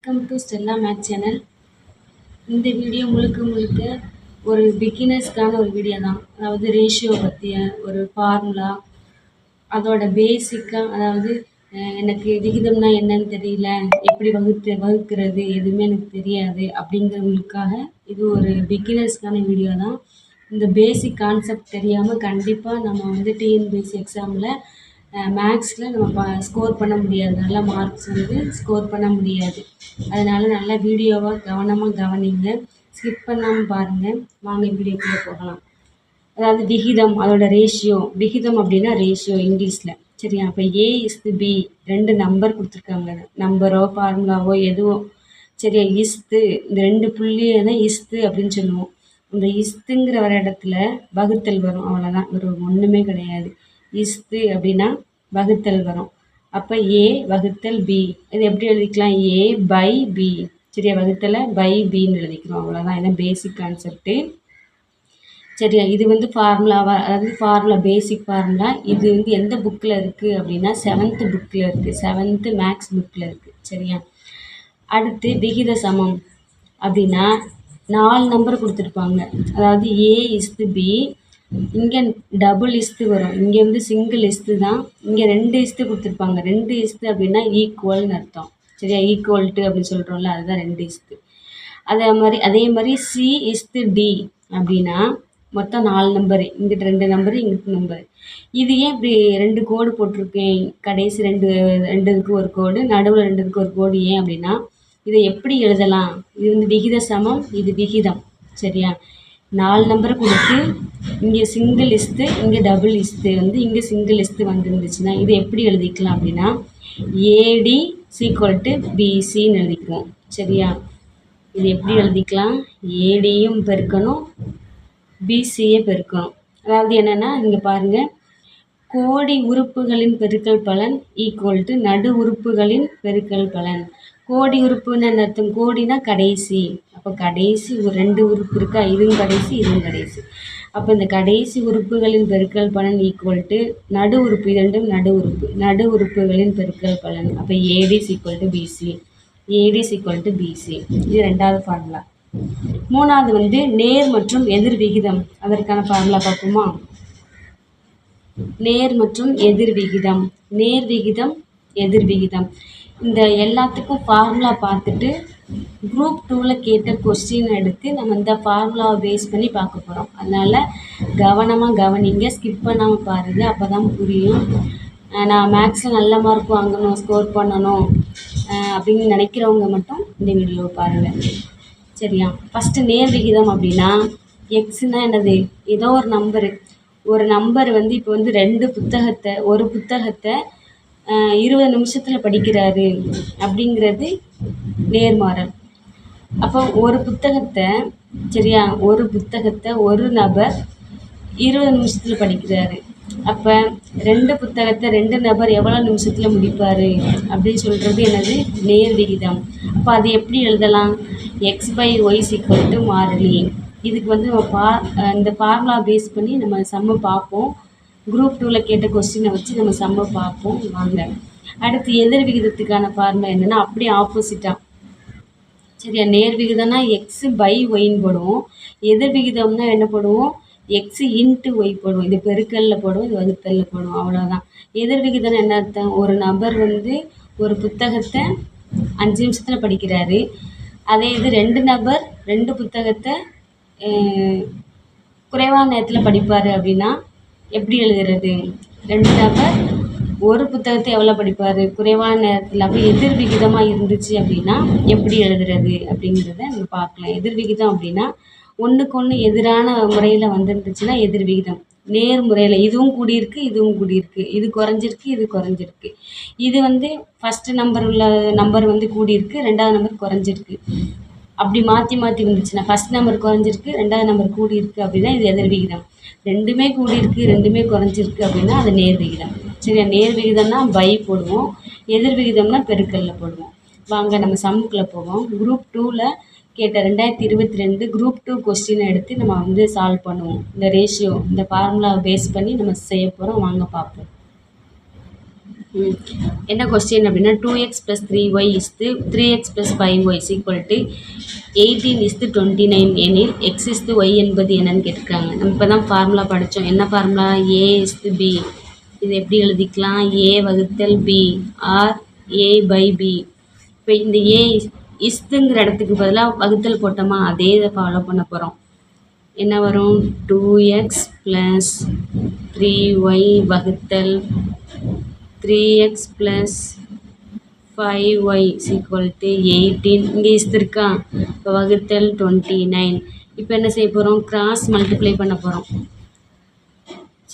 Welcome to Stella maths channel. இந்த video முழுக்க ஒரு பிகினர்ஸ்க்கான ஒரு வீடியோ தான். அதாவது ரேஷியோ பற்றிய ஒரு ஃபார்முலா, அதோட பேசிக்காக, அதாவது எனக்கு விகிதம்னா என்னன்னு தெரியல, எப்படி வகுக்கிறது எதுவுமே எனக்கு தெரியாது அப்படிங்கிறவங்களுக்காக இது ஒரு பிகினர்ஸ்க்கான வீடியோ தான். இந்த பேசிக் கான்செப்ட் தெரியாமல் கண்டிப்பாக நம்ம வந்து டிஎன்பிஎஸ்சி எக்ஸாமில் மேக்ஸில் நம்ம ஸ்கோர் பண்ண முடியாது, நல்ல மார்க்ஸ் வந்து ஸ்கோர் பண்ண முடியாது. அதனால் நல்லா வீடியோவாக கவனமாக கவனிங்க, ஸ்கிப் பண்ணாமல் பாருங்கள். வாங்க வீடியோக்குள்ளே போகலாம். அதாவது விகிதம், அதோட ரேஷியோ. விகிதம் அப்படின்னா ரேஷியோ இங்கிலீஷில், சரியா? அப்போ A/B 2 நம்பர் கொடுத்துருக்காங்க, நம்பரோ ஃபார்முலாவோ எதுவோ, சரியா? இஸ்து, இந்த 2 புள்ளியை தான் இஸ்து அப்படின்னு சொல்லுவோம். இந்த இஸ்துங்கிற வர இடத்துல வகுத்தல் வரும், அவ்வளோதான், ஒரு ஒன்றுமே கிடையாது. இஸ்து அப்படின்னா வகுத்தல் வரும். அப்போ A/B, இது எப்படி எழுதிக்கலாம்? A/B, சரியா? வகுத்தலை பை பின்னு எழுதிக்கிறோம், அவ்வளோதான். இதான் பேசிக் கான்செப்ட்டு, சரியா? இது வந்து ஃபார்முலாவாக, அதாவது ஃபார்முலா, பேசிக் ஃபார்முலா. இது வந்து எந்த புக்கில் இருக்குது அப்படின்னா 7th புக்கில் இருக்குது, 7th மேக்ஸ் புக்கில் இருக்குது, சரியா? அடுத்து விகித சமம் அப்படின்னா 4 நம்பர் கொடுத்துருப்பாங்க. அதாவது A/B, இங்கே டபுள் இஸ்து வரும், இங்கே வந்து சிங்கிள் இஸ்து தான், இங்கே 2 இஸ்து கொடுத்துருப்பாங்க. 2 இஸ்து அப்படின்னா ஈக்குவல்னு அர்த்தம், சரியா? ஈக்குவல் டு அப்படின்னு சொல்கிறோம்ல, அதுதான் 2 இஸ்து. அதே மாதிரி C/D அப்படின்னா மொத்தம் 4 நம்பரு, இங்கிட்ட 2 நம்பரு, இங்கிட்ட நம்பரு. இது ஏன் இப்படி 2 கோடு போட்டிருக்கேன்? கடைசி ரெண்டுக்கு ஒரு கோடு, நடுவில் 2க்கு ஒரு கோடு. ஏன் அப்படின்னா இதை எப்படி எழுதலாம்? இது வந்து விகித சமம், இது விகிதம், சரியா? 4 நம்பரை கொடுத்து இங்கே சிங்கிள் இஸ்து, இங்கே டபுள் இஸ்து வந்து, இங்கே சிங்கிள் இஸ்து வந்துருந்துச்சுன்னா இதை எப்படி எழுதிக்கலாம் அப்படின்னா AD = BCன்னு எழுதிக்குவோம், சரியா? இது எப்படி எழுதிக்கலாம்? ADயும் பெருக்கணும், BCயை பெருக்கணும். அதாவது என்னென்னா, இங்கே பாருங்கள், கோடி உறுப்புகளின் பெருக்கல் பலன் = நடு உறுப்புகளின் பெருக்கல் பலன். கோடி உறுப்புன்னு என்ன அர்த்தம்? கோடினா கடைசி. அப்போ கடைசி ஒரு 2 உறுப்பு இருக்கா, இதுவும் கடைசி, இதுவும் கடைசி. அப்போ இந்த கடைசி உறுப்புகளின் பெருக்கல் பலன் = நடு உறுப்பு, இது ரெண்டும் நடு உறுப்புகளின் பெருக்கல் பலன். அப்போ AD = BC, AD = BC. இது 2வது ஃபார்முலா. 3வது வந்து நேர் மற்றும் எதிர் விகிதம். அதற்கான ஃபார்முலா பார்ப்போமா? நேர் மற்றும் எதிர் விகிதம். நேர் விகிதம், எதிர் விகிதம், இந்த எல்லாத்துக்கும் ஃபார்முலா பார்த்துட்டு குரூப் 2ல் கேட்ட கொஸ்டின் எடுத்து நம்ம இந்த ஃபார்முலாவை பேஸ் பண்ணி பார்க்க போகிறோம். அதனால் கவனமாக கவனிங்க, ஸ்கிப் பண்ணாமல் பாருங்கள், அப்போ தான் புரியும். நான் மேக்ஸில் நல்ல மார்க் வாங்கணும், ஸ்கோர் பண்ணணும் அப்படின்னு நினைக்கிறவங்க மட்டும் இந்த வீடியோவை பாருங்கள், சரியா? ஃபஸ்ட்டு நேர் விகிதம் அப்படின்னா எக்ஸ்னால் என்னது? ஏதோ ஒரு நம்பர் வந்து இப்போ வந்து ஒரு புத்தகத்தை 20 நிமிஷத்தில் படிக்கிறாரு அப்படிங்கிறது நேர்மாறல். அப்போ ஒரு புத்தகத்தை, சரியா, ஒரு நபர் 20 நிமிஷத்தில் படிக்கிறாரு. அப்போ 2 புத்தகத்தை 2 நபர் எவ்வளோ நிமிஷத்தில் முடிப்பார் அப்படின்னு சொல்கிறது என்னது? நேர் விகிதம். அப்போ அது எப்படி எழுதலாம்? X/Y = மாறிலி. இதுக்கு வந்து இந்த ஃபார்முலா பேஸ் பண்ணி நம்ம சம்ம பார்ப்போம். குரூப் 2ல் கேட்ட கொஸ்டினை வச்சு நம்ம சம்ம பார்ப்போம், வாங்க. அடுத்து எதிர் விகிதத்துக்கான ஃபார்முலா என்னென்னா அப்படியே ஆப்போசிட்டாக, சரியா? நேர் விகிதம்னா X/Yன்னு போடுவோம், எதிர் விகிதம்னா என்ன போடுவோம்? X/Y போடுவோம். இது பெருக்கல்ல போடுவோம், இது வகுத்தல்ல போடுவோம், அவ்வளோதான். எதிர் விகிதம்னு என்ன அர்த்தம்? ஒரு நபர் வந்து ஒரு புத்தகத்தை 5 நிமிஷத்தில் படிக்கிறாரு. அதே இது 2 நபர் 2 புத்தகத்தை குறைவான நேரத்தில் படிப்பார் அப்படின்னா எப்படி எழுதுறது? 2 நபர் ஒரு புத்தகத்தை எவ்வளோ படிப்பார்? குறைவான நேரத்தில். அப்போ எதிர் விகிதமாக இருந்துச்சு அப்படின்னா எப்படி எழுதுறது அப்படிங்கிறத நம்ம பார்க்கலாம். எதிர் விகிதம் அப்படின்னா ஒன்றுக்கு ஒன்று எதிரான முறையில் வந்துருந்துச்சுன்னா எதிர் விகிதம். நேர் முறையில் இதுவும் கூடியிருக்கு, இதுவும் கூடியிருக்கு, இது குறைஞ்சிருக்கு, இது குறைஞ்சிருக்கு. இது வந்து ஃபஸ்ட்டு நம்பர் வந்து கூடியிருக்கு, 2வது நம்பர் குறைஞ்சிருக்கு. அப்படி மாற்றி வந்துச்சுன்னா ஃபஸ்ட் நம்பர் குறைஞ்சிருக்கு, 2வது நம்பர் கூடியிருக்கு அப்படின்னா இது எதிர் விகிதம். 2மே கூடியிருக்கு, 2மே குறைஞ்சிருக்கு அப்படின்னா அது நேர் விகிதம், சரியா? நேர் விகிதம்னா பை போடுவோம், எதிர் விகிதம்னா பெருக்கல்ல போடுவோம். வாங்க நம்ம சம்முக்குள்ளே போவோம். குரூப் 2ல் கேட்ட 2022 குரூப் 2 கொஸ்டினை எடுத்து நம்ம வந்து சால்வ் பண்ணுவோம். இந்த ரேஷியோ, இந்த ஃபார்முலாவை பேஸ் பண்ணி நம்ம செய்ய போகிறோம், வாங்க பார்ப்போம். ம். என்ன கொஸ்டின் அப்படின்னா 2x + 3y 3x + 5y = 18:29 எனில் x y என்பது என்னன்னு கேட்டிருக்காங்க. நம்ம இப்போ தான் ஃபார்முலா படித்தோம். என்ன ஃபார்முலா? a:b. இது எப்படி எழுதிக்கலாம்? a/b R a/b. இப்போ இந்த a இஸ்துங்கிற இடத்துக்கு பதிலாக வகுத்தல் போட்டோமா, அதே இதை ஃபாலோ பண்ண போகிறோம். என்ன வரும்? 2x + 3y வகுத்தல் 3x + 5y = 18. இங்கே இருக்கா? இப்போ வகுத்தல் 29. இப்போ என்ன செய்ய போகிறோம்? கிராஸ் மல்டிப்ளை பண்ண போகிறோம்.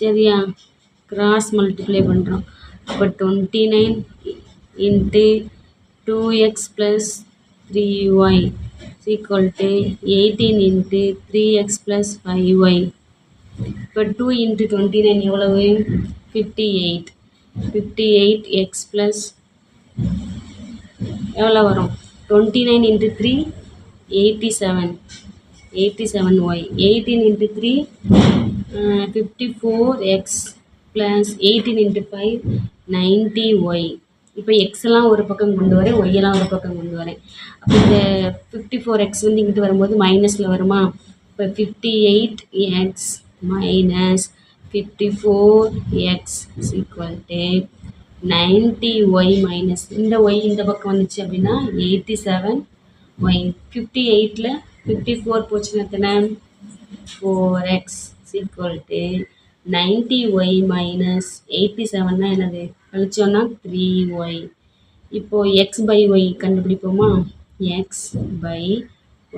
சரியா? கிராஸ் மல்டிப்ளை பண்ணுறோம். அப்போ 29 × 2x + 3y = 18 × 3x + 5y. இப்போ 2 × 29 எவ்வளவு? 58. 58x + எவ்வளோ வரும்? 29 × 3 87. 87y. 18 × 3 54x + 18 × 5 90y. இப்போ எக்ஸ்லாம் ஒரு பக்கம் கொண்டு வரேன், ஒய்யெல்லாம் ஒரு பக்கம் கொண்டு வரேன். அப்போ இந்த 54x வந்து இங்கிட்டு வரும்போது மைனஸில் வருமா? இப்போ 58x - 54x = 90y மைனஸ் இந்த ஒய் இந்த பக்கம் வந்துச்சு அப்படின்னா 87y. 58ல் 54 போச்சுன்னா எத்தனை? 4x = 90y மைனஸ் 87னா என்னது? கழிச்சோன்னா 3y. இப்போது x/y கண்டுபிடிப்போமா? x/y =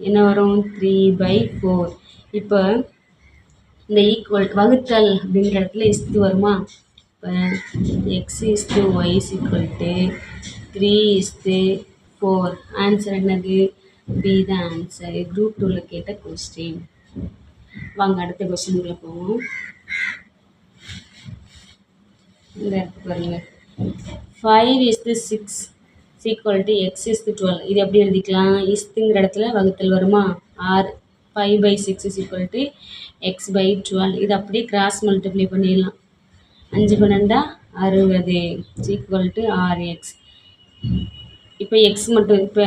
என்ன வரும்? 3/4. இப்போ இந்த ஈக்குவல் வகுத்தல் அப்படின்ற இடத்துல இஸ்து வருமா? இப்போ x/y = 3/4. ஆன்சர் என்னது? பி தான் ஆன்சர். குரூப் 2ல் கேட்ட கொஸ்டின். வாங்க அடுத்த கொஸ்டின்குள்ளே போவோம். இந்த இடத்துக்கு பாருங்க. 5:6 = x/12. இது எப்படி எழுதிக்கலாம்? இஸ்துங்கிற இடத்துல வகுத்தல் வருமா? 5/6 = x/12. இது அப்படியே கிராஸ் மல்டிப்ளை பண்ணிடலாம். 5 12 60 = 6x. இப்போ எக்ஸ் மட்டும், இப்போ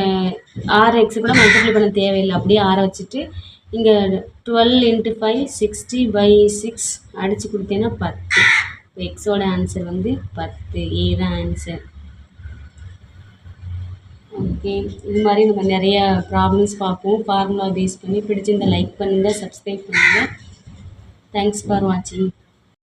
6x கூட மல்டிப்ளை பண்ண தேவையில்லை, அப்படியே 6 வச்சுட்டு இங்கே 12 × 5 60/6 அடித்து கொடுத்தேன்னா 10. இப்போ எக்ஸோட ஆன்சர் வந்து 10. ஏ தான் ஆன்சர். ஓகே, இது மாதிரி நம்ம நிறைய ப்ராப்ளம்ஸ் பார்ப்போம் ஃபார்முலா பேஸ் பண்ணி. பிடிச்சிருந்தால் லைக் பண்ணுங்கள், சப்ஸ்கிரைப் பண்ணுங்கள். தேங்க்ஸ் ஃபார் வாட்சிங்.